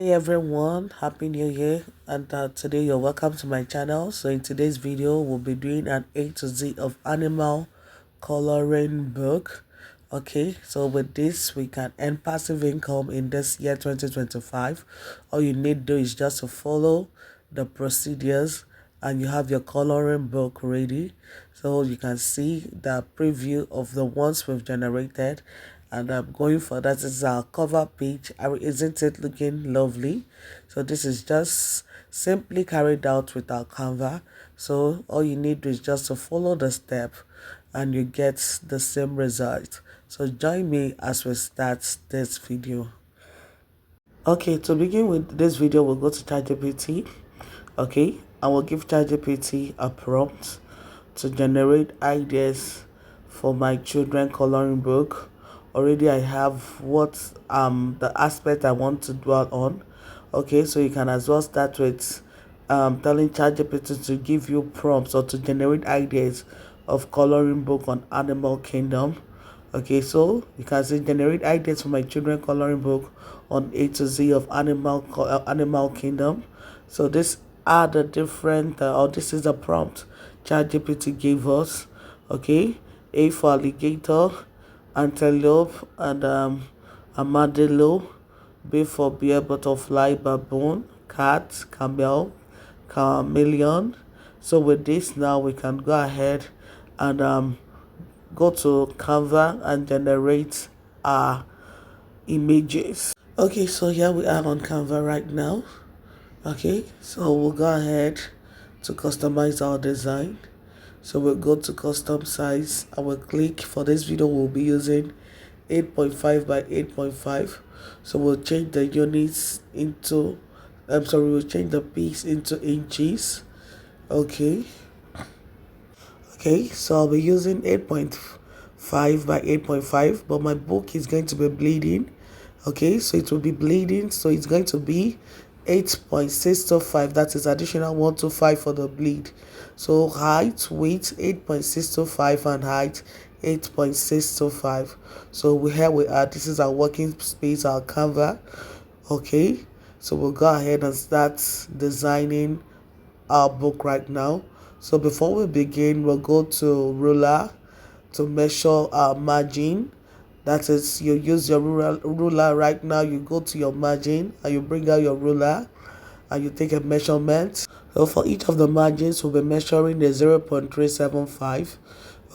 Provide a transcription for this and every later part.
Hey everyone, happy new year, and today you're welcome to my channel. So in today's video we'll be doing an A to Z of animal coloring book. Okay, so with this we can earn passive income in this year 2025. All you need to do is just to follow the procedures and you have your coloring book ready. So you can see the preview of the ones we've generated, and I'm going for that. This is our cover page. Isn't it looking lovely? So this is just simply carried out with our Canva. So all you need is just to follow the step and you get the same result. So join me as we start this video. Okay, to begin with this video, we'll go to ChatGPT. Okay, I will give ChatGPT a prompt to generate ideas for my children coloring book. Already I have what the aspect I want to dwell on. Okay, so you can as well start with telling ChatGPT to give you prompts or to generate ideas of coloring book on Animal Kingdom. Okay, so you can say generate ideas for my children coloring book on A to Z of Animal Kingdom. So this are the different, or this is the prompt ChatGPT gave us. Okay, A for alligator, antelope, and armadillo. B for bear, butterfly, baboon, cat, camel, chameleon. So with this now we can go ahead and go to Canva and generate our images. Okay, so here we are on Canva right now. Okay, so we'll go ahead to customize our design. So we'll go to custom size. I will click. For this video we'll be using 8.5 by 8.5. So we'll change the units into we'll change the piece into inches. Okay, so I'll be using 8.5 by 8.5, but my book is going to be bleeding. Okay, so it will be bleeding, so it's going to be 8.625. That is additional 125 for the bleed. So height, width 8.625 and height 8.625. So here we are. This is our working space, our Canva. Okay, so we'll go ahead and start designing our book right now. So before we begin, we'll go to ruler to measure our margin. That is, you use your ruler right now. You go to your margin and you bring out your ruler and you take a measurement. So for each of the margins, we'll be measuring the 0.375.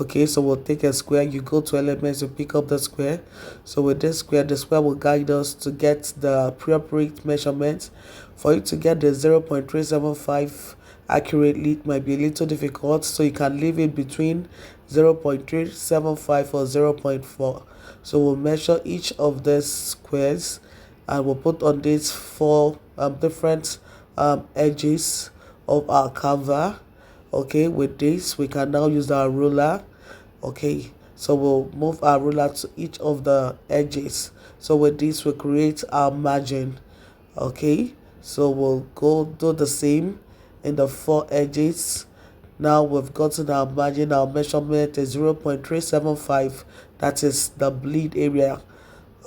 Okay, so we'll take a square. You go to elements, you pick up the square. So with this square, the square will guide us to get the appropriate measurements. For you to get the 0.375 accurately, it might be a little difficult, so you can leave it between 0.375 or 0.4. So we'll measure each of these squares and we'll put on these four different edges of our Canva. Okay, with this we can now use our ruler. Okay, so we'll move our ruler to each of the edges. So with this we create our margin. Okay, so we'll go do the same in the four edges. Now we've gotten our margin. Our measurement is 0.375. That is the bleed area.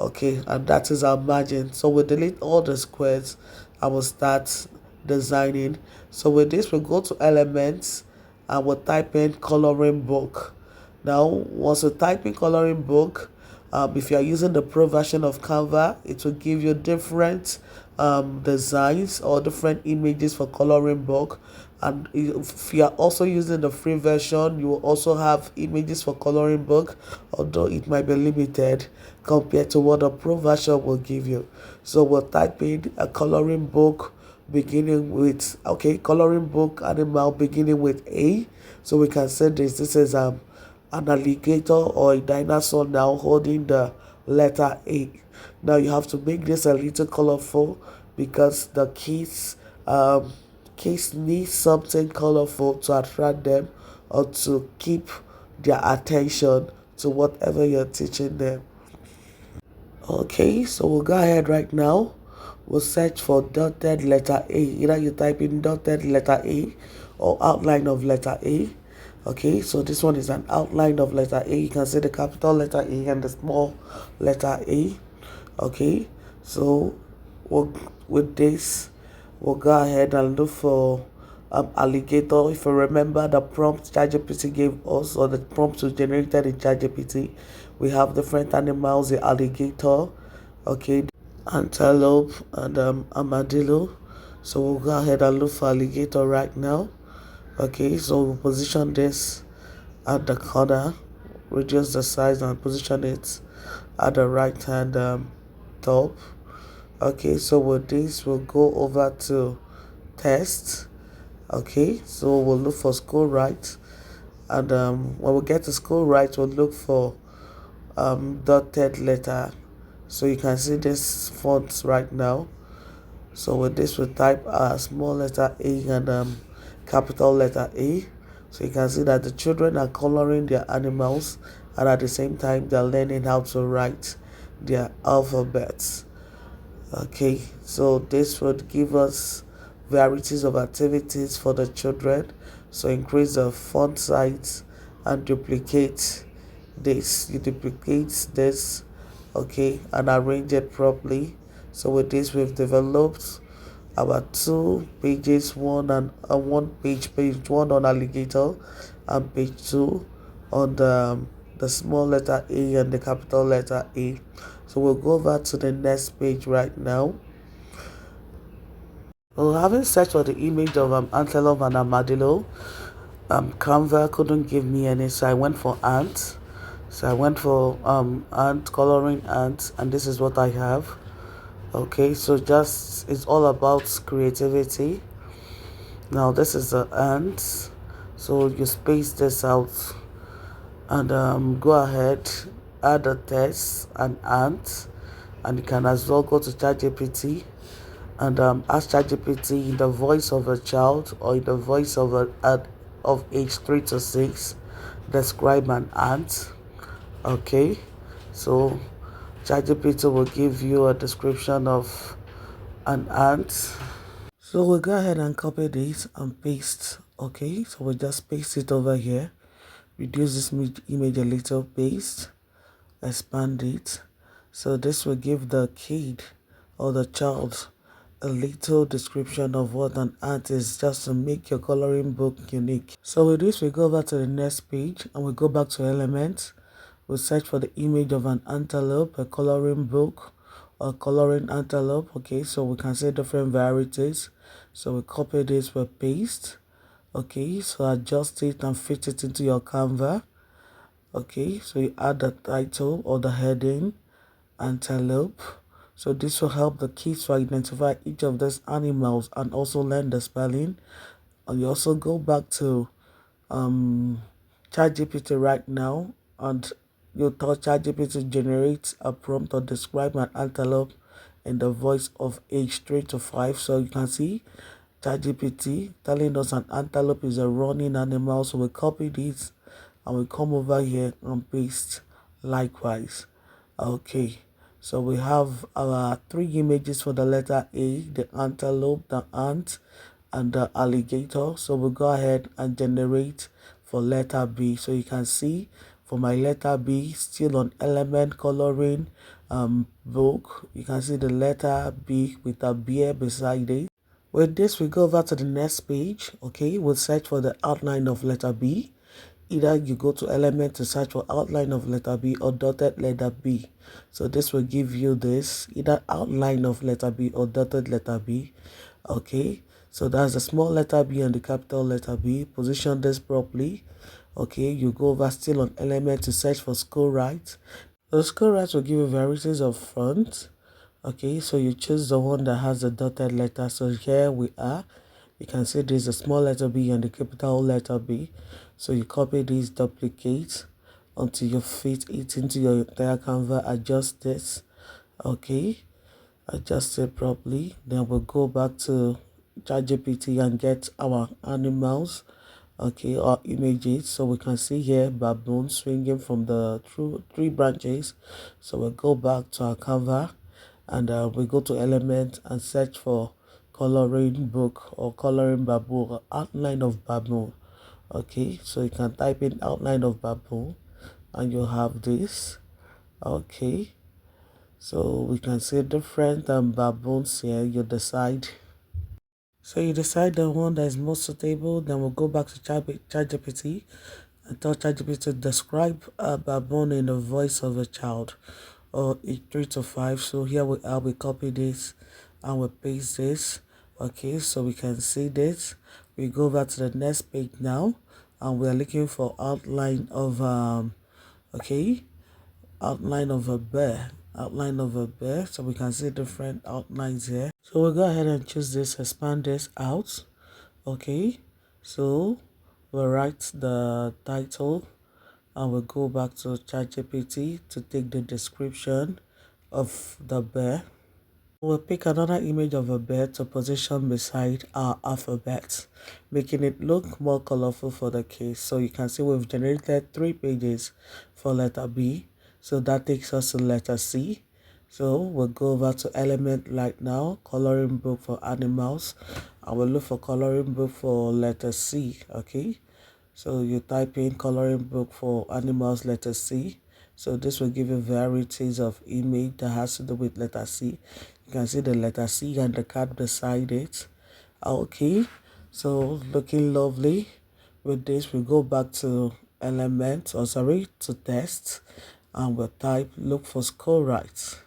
Okay, and that is our margin. So we'll delete all the squares and we'll start designing. So with this we'll go to elements and we'll type in coloring book. Now once you type in coloring book, if you are using the pro version of Canva, it will give you different designs or different images for coloring book. And if you are also using the free version, you will also have images for coloring book, although it might be limited compared to what the pro version will give you. So we'll type in a coloring book beginning with, okay, coloring book animal beginning with A. So we can say this is an alligator or a dinosaur now holding the letter A. Now you have to make this a little colorful because the kids need something colorful to attract them or to keep their attention to whatever you're teaching them. Okay, so we'll go ahead right now. We'll search for dotted letter A. Either you type in dotted letter A or outline of letter A. Okay, so this one is an outline of letter A. You can see the capital letter A and the small letter A. Okay, so we'll, with this, we'll go ahead and look for alligator. If you remember the prompt ChatGPT gave us, or the prompt was generated in ChatGPT, we have different animals: the alligator, okay, antelope, and armadillo. So we'll go ahead and look for alligator right now. Okay, so we'll position this at the corner, reduce the size and position it at the right hand top. Okay, so with this we'll go over to test. Okay, so we'll look for school right, and when we get to school right, we'll look for dotted letter. So you can see this fonts right now. So with this, we type a small letter A and capital letter A. So you can see that the children are coloring their animals, and at the same time they're learning how to write their alphabets. Okay, so this would give us varieties of activities for the children. So increase the font size and duplicate this. You duplicate this, okay, and arrange it properly. So with this, we've developed our 2 pages, page one on alligator, and page two on the small letter A and the capital letter A. So we'll go over to the next page right now. Well, having searched for the image of antelope and armadillo, Canva couldn't give me any, so I went for ants. So I went for ant, coloring ants, and this is what I have. Okay, so just it's all about creativity. Now this is the ants, so you space this out and go ahead, add a text and ants, and you can as well go to ChatGPT and ask ChatGPT in the voice of a child or in the voice of of age 3 to 6, describe an ant. Okay, so ChatGPT will give you a description of an ant. So we'll go ahead and copy this and paste. Okay, so we'll just paste it over here. Reduce this image a little, paste, expand it. So this will give the kid or the child a little description of what an ant is, just to make your coloring book unique. So with this, we go over to the next page and we go back to elements. We'll search for the image of an antelope, a coloring book, or coloring antelope. Okay, so we can see different varieties. So we copy this, we paste. Okay, so adjust it and fit it into your Canva. Okay, so you add the title or the heading, antelope. So this will help the kids to identify each of these animals and also learn the spelling. And you also go back to ChatGPT right now, and you tell ChatGPT to generate a prompt or describe an antelope in the voice of age 3 to 5. So you can see ChatGPT telling us an antelope is a running animal. So we copy this and we come over here and paste likewise. Okay, so we have our 3 images for the letter A: the antelope, the ant, and the alligator. So we'll go ahead and generate for letter B. So you can see for my letter B, still on element coloring book, you can see the letter B with a bear beside it. With this, we go over to the next page. Okay, we'll search for the outline of letter B. Either you go to element to search for outline of letter B or dotted letter B. So this will give you this, either outline of letter B or dotted letter B. Okay, so that's the small letter B and the capital letter B. Position this properly. Okay, you go over still on element to search for school rights. The school rights will give you varieties of fonts. Okay, so you choose the one that has the dotted letter. So here we are. You can see there's a small letter B and the capital letter B. So you copy this, duplicate until you fit it into your entire Canva. Adjust this. Okay, adjust it properly. Then we'll go back to ChatGPT and get our animals, okay, or images. So we can see here baboon swinging from the three branches. So we'll go back to our Canva and we go to element and search for coloring book or coloring baboon or outline of baboon. Okay, so you can type in outline of baboon and you'll have this. Okay, So we can see different baboons here. You decide. So you decide the one that is most suitable. Then we'll go back to ChatGPT and tell ChatGPT to describe a baboon in the voice of a child, or age 3 to 5. So here we copy this and we paste this. Okay, so we can see this. We go back to the next page now, and we are looking for outline of okay, outline of a bear, so we can see different outlines here. So we'll go ahead and choose this, expand this out. Okay, so we'll write the title and we'll go back to ChatGPT to take the description of the bear. We'll pick another image of a bear to position beside our alphabet, making it look more colorful for the case. So you can see we've generated 3 pages for letter B. So that takes us to letter C. So we'll go over to element right now, coloring book for animals. I will look for coloring book for letter C, okay? So you type in coloring book for animals letter C. So this will give you varieties of image that has to do with letter C. You can see the letter C and the cat beside it. Okay, so looking lovely. With this, we go back to element, to text, and we'll type look for scroll right.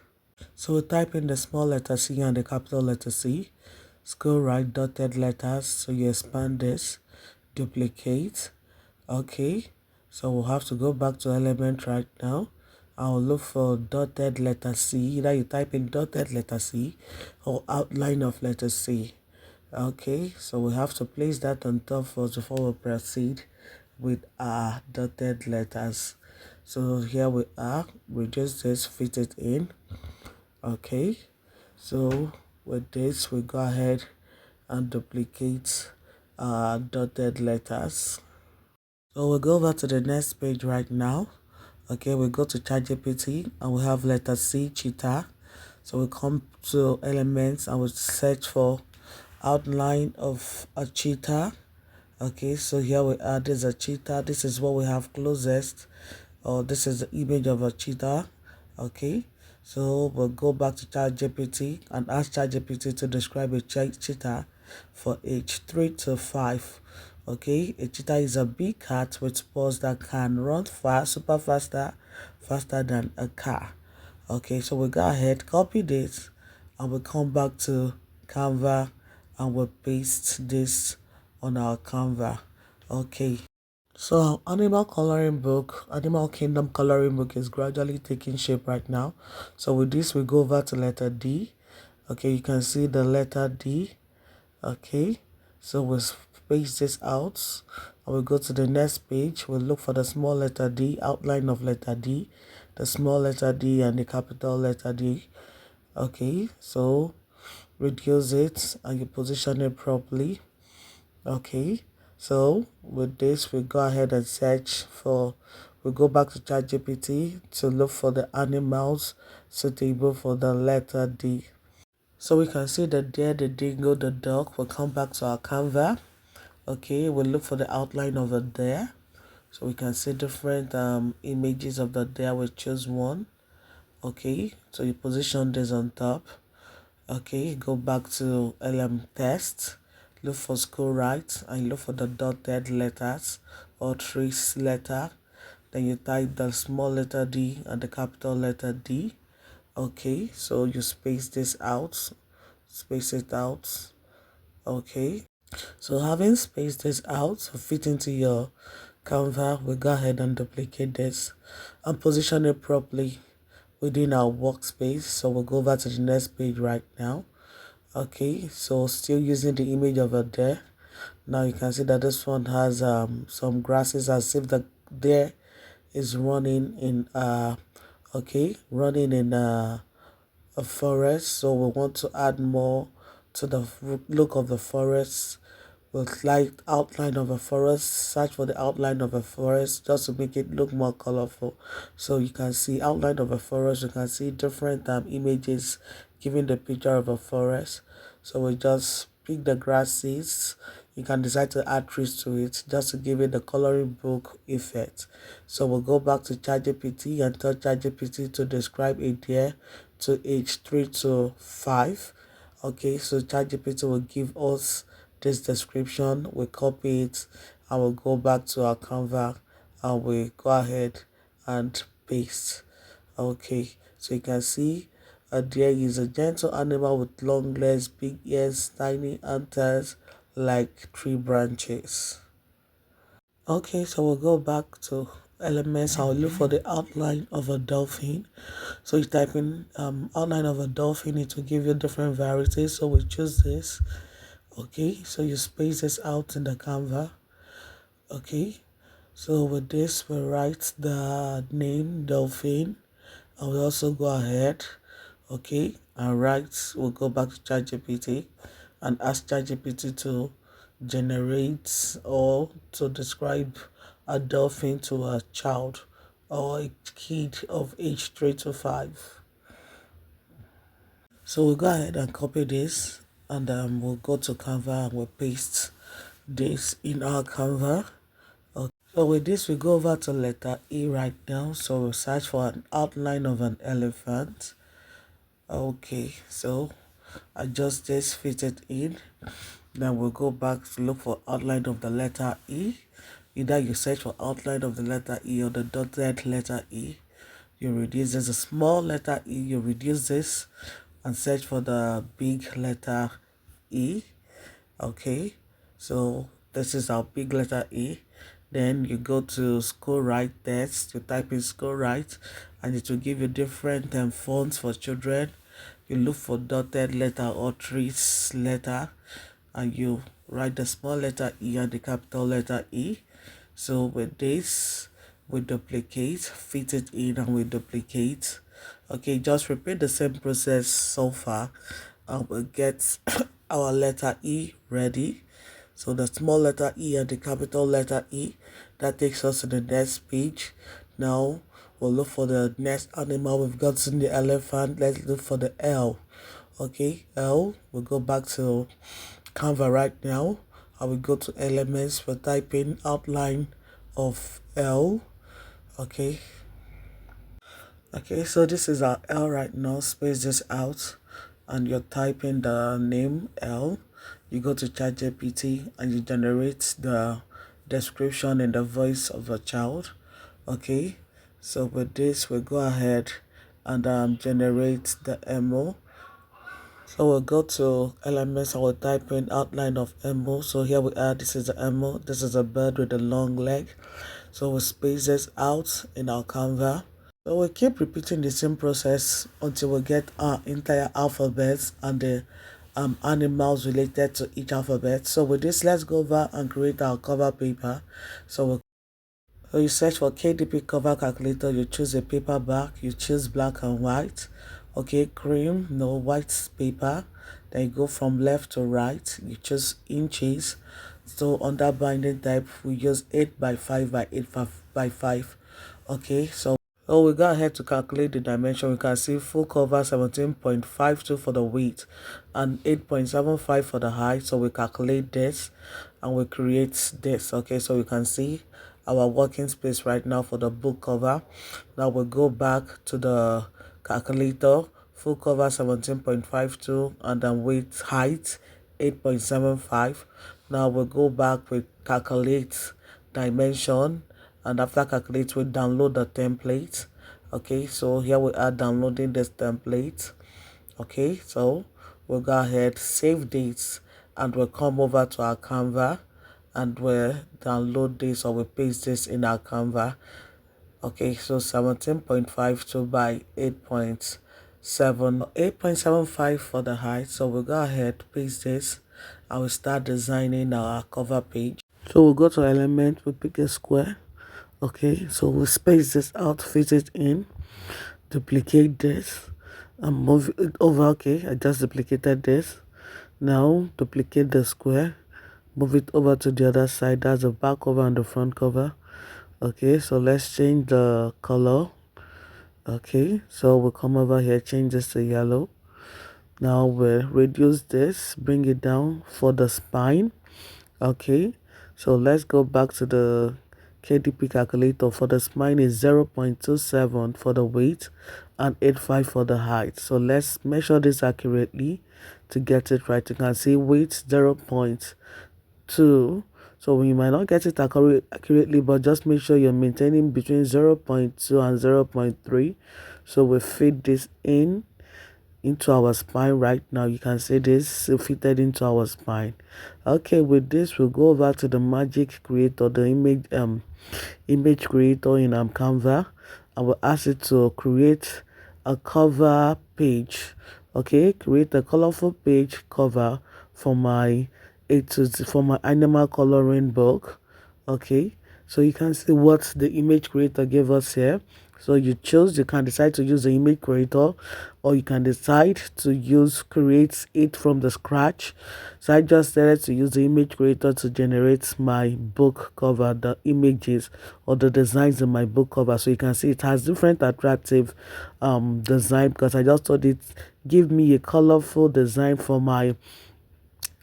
So we type in the small letter C and the capital letter C. Scroll right dotted letters. So you expand this, duplicate. Okay, so we'll have to go back to element right now. I'll look for dotted letter C. Either you type in dotted letter C or outline of letter C. Okay, so we have to place that on top first before we proceed with our dotted letters. So here we are. We just fit it in. Okay, so with this we go ahead and duplicate our dotted letters. So we'll go over to the next page right now. Okay, we go to ChatGPT and we have letter C, cheetah. So we come to elements and we search for outline of a cheetah. Okay, so here we are, there's a cheetah. This is what we have closest, or this is the image of a cheetah. Okay, so we'll go back to ChatGPT and ask ChatGPT to describe a cheetah for age 3 to 5. Okay, a cheetah is a big cat with paws that can run fast, faster than a car. Okay, so we go ahead, copy this, and we'll come back to Canva and we'll paste this on our Canva. Okay, so Animal Kingdom coloring book is gradually taking shape right now. So with this, we go over to letter D. Okay, you can see the letter D. Okay, so we'll space this out and we'll go to the next page. We'll look for the small letter D, outline of letter D, the small letter D and the capital letter D. Okay, so reduce it and you position it properly. Okay, so with this we go ahead and we go back to ChatGPT to look for the animals suitable for the letter D. So we can see the deer, the dingo, the dog. We'll come back to our Canva. Okay, we'll look for the outline of a deer. So we can see different images of the deer. We choose one. Okay, so you position this on top. Okay, go back to LM test. Look for scroll right and look for the dotted letters or trace letter. Then you type the small letter D and the capital letter D. Okay, so you space this out, space it out. Okay, so having spaced this out to fit into your Canva, we go ahead and duplicate this and position it properly within our workspace. So we'll go over to the next page right now. Okay, so still using the image of a deer. Now you can see that this one has some grasses as if the deer is running in a forest. So we want to add more to the look of the forest. With light outline of a forest, search for the outline of a forest just to make it look more colorful. So you can see outline of a forest. You can see different images giving the picture of a forest. So we just pick the grasses. You can decide to add trees to it just to give it the coloring book effect. So we'll go back to ChatGPT and tell ChatGPT to describe a deer to age 3 to 5. Okay, so ChatGPT will give us this description, we copy it, and we'll go back to our Canva and we go ahead and paste. Okay, so you can see there is a gentle animal with long legs, big ears, tiny antlers like tree branches. Okay, so we'll go back to elements. I'll look for the outline of a dolphin. So you type in outline of a dolphin, it will give you different varieties. So we choose this. Okay, so you space this out in the Canva. Okay, so with this we write the name dolphin. I will also go ahead, okay, and write, we'll go back to ChatGPT and ask ChatGPT to generate or to describe a dolphin to a child or a kid of age 3 to 5. So we'll go ahead and copy this and we'll go to Canva and we'll paste this in our Canva. Okay. So with this, we go over to letter E right now. So we'll search for an outline of an elephant. Okay, so I just fit it in. Then we'll go back to look for outline of the letter E. Either you search for outline of the letter E or the dotted letter E. You reduce this, a small letter E, you reduce this and search for the big letter E. Okay, so this is our big letter E. Then you go to school right text, you type in school right, and it will give you different fonts for children. You look for dotted letter or trees letter, and you write the small letter E and the capital letter E. So with this, we duplicate, fit it in, and we duplicate. Okay, just repeat the same process so far, and we'll get our letter E ready. So the small letter E and the capital letter E, that takes us to the next page. Now we'll look for the next animal. We've gotten the elephant. Let's look for the L. Okay, L. We'll go back to Canva right now. I will go to elements. We'll type in outline of L. Okay. Okay, so this is our L right now. Space this out and you're typing the name L. You go to ChatGPT and you generate the description in the voice of a child. Okay, so with this we'll go ahead and generate the MO. So we'll go to elements. I will type in outline of MO. So here we are. This is the MO. This is a bird with a long leg. So we'll space this out in our Canva. So we keep repeating the same process until we get our entire alphabets and the animals related to each alphabet. So with this, let's go over and create our cover paper. So you search for KDP cover calculator, you choose a paperback, you choose black and white. Okay, cream, no white paper. Then you go from left to right, you choose inches. So under binding type, we use 8 by 5 by 8 by 5. Okay, so we go ahead to calculate the dimension. We can see full cover 17.52 for the width and 8.75 for the height. So we calculate this and we create this. Okay, so we can see our working space right now for the book cover. Now we'll go back to the calculator. Full cover 17.52 and then width height 8.75. Now we'll go back with calculate dimension, and after calculate we download the template. Okay, so here we are downloading this template. Okay, so we'll go ahead, save dates, and we'll come over to our Canva and we'll download this or we'll paste this in our Canva. Okay, so 17.52 by 8.75 for the height. So we'll go ahead, paste this, and we'll start designing our cover page. So we'll go to element, we'll pick a square. Okay, so we'll space this out, fit it in, duplicate this, and move it over. Okay, I just duplicated this. Now duplicate the square, move it over to the other side. That's the back cover and the front cover. Okay, so let's change the color. Okay, so we'll come over here, change this to yellow. Now we'll reduce this, bring it down for the spine. Okay, so let's go back to the KDP calculator for the spine is 0.27 for the weight and 85 for the height. So let's measure this accurately to get it right. You can see weight 0.2. So we might not get it accurately, but just make sure you're maintaining between 0.2 and 0.3. So we fit this into our spine right now. You can see this fitted into our spine. Okay, with this we'll go over to the magic creator, the image creator in Canva. I will ask it to create a cover page. Okay, create a colorful page cover for my for my animal coloring book. Okay, so you can see what the image creator gave us here. So you can decide to use the image creator, or you can decide to create it from the scratch. So I just decided to use the image creator to generate my book cover, the images or the designs in my book cover. So you can see it has different attractive design, because I just thought it give me a colorful design for my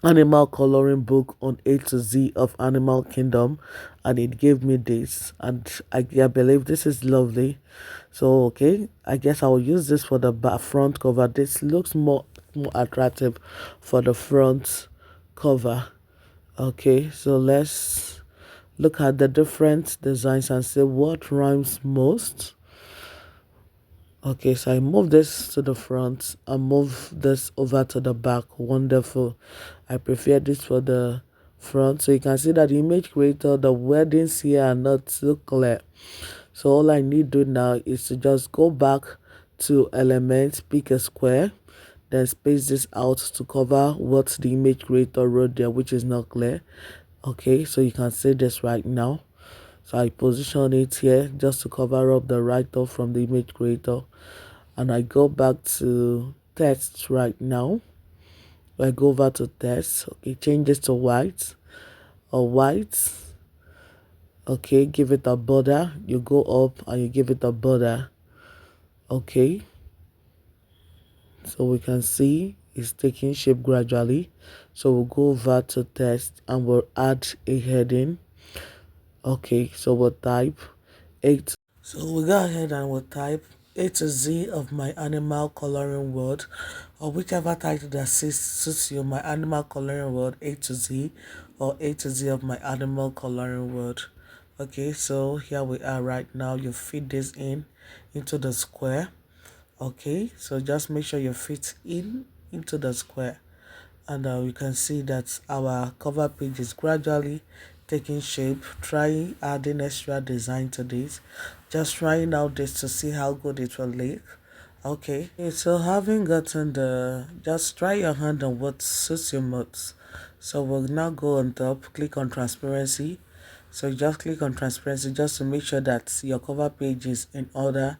animal coloring book on A to Z of Animal Kingdom, and it gave me this, and I believe this is lovely. So okay, I guess I will use this for the front cover. This looks more attractive for the front cover. Okay, so let's look at the different designs and see what rhymes most. Okay, so I move this to the front and move this over to the back. Wonderful. I prefer this for the front. So you can see that the image creator, the wordings here are not so clear. So all I need to do now is to just go back to elements, pick a square, then space this out to cover what the image creator wrote there, which is not clear. Okay, so you can see this right now. So I position it here just to cover up the write-off from the image creator. And I go back to text right now. I go over to text. Okay, change this to white or white. Okay, give it a border. You go up and you give it a border. Okay. So we can see it's taking shape gradually. So we'll go over to text and we'll add a heading. Okay, so we'll type 8. So we go ahead and we'll type A to Z of my animal coloring world, or whichever title that suits you, my animal coloring world A to Z, or A to Z of my animal coloring world. Okay, so here we are right now. You fit this into the square. Okay, so just make sure you fit into the square, and you can see that our cover page is gradually taking shape. Try adding extra design to this, just trying out this to see how good it will look. Okay, so having gotten just try your hand on what suits your most. So we'll now go on top, click on transparency. So just click on transparency just to make sure that your cover page is in order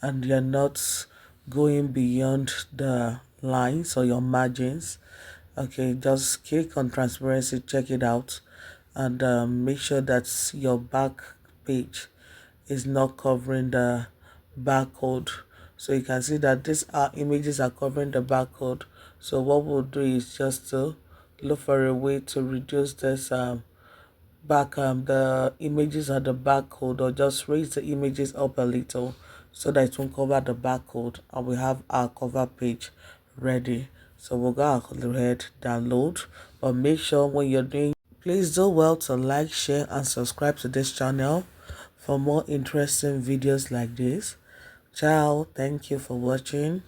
and you're not going beyond the lines or your margins. Okay, just click on transparency, check it out, and make sure that your back page is not covering the barcode. So you can see that these images are covering the barcode. So what we'll do is just to look for a way to reduce this the images on the barcode, or just raise the images up a little so that it won't cover the barcode, and we have our cover page ready. So we'll go ahead, download, but make sure when you're doing, please do well to like, share and subscribe to this channel for more interesting videos like this. Ciao, thank you for watching.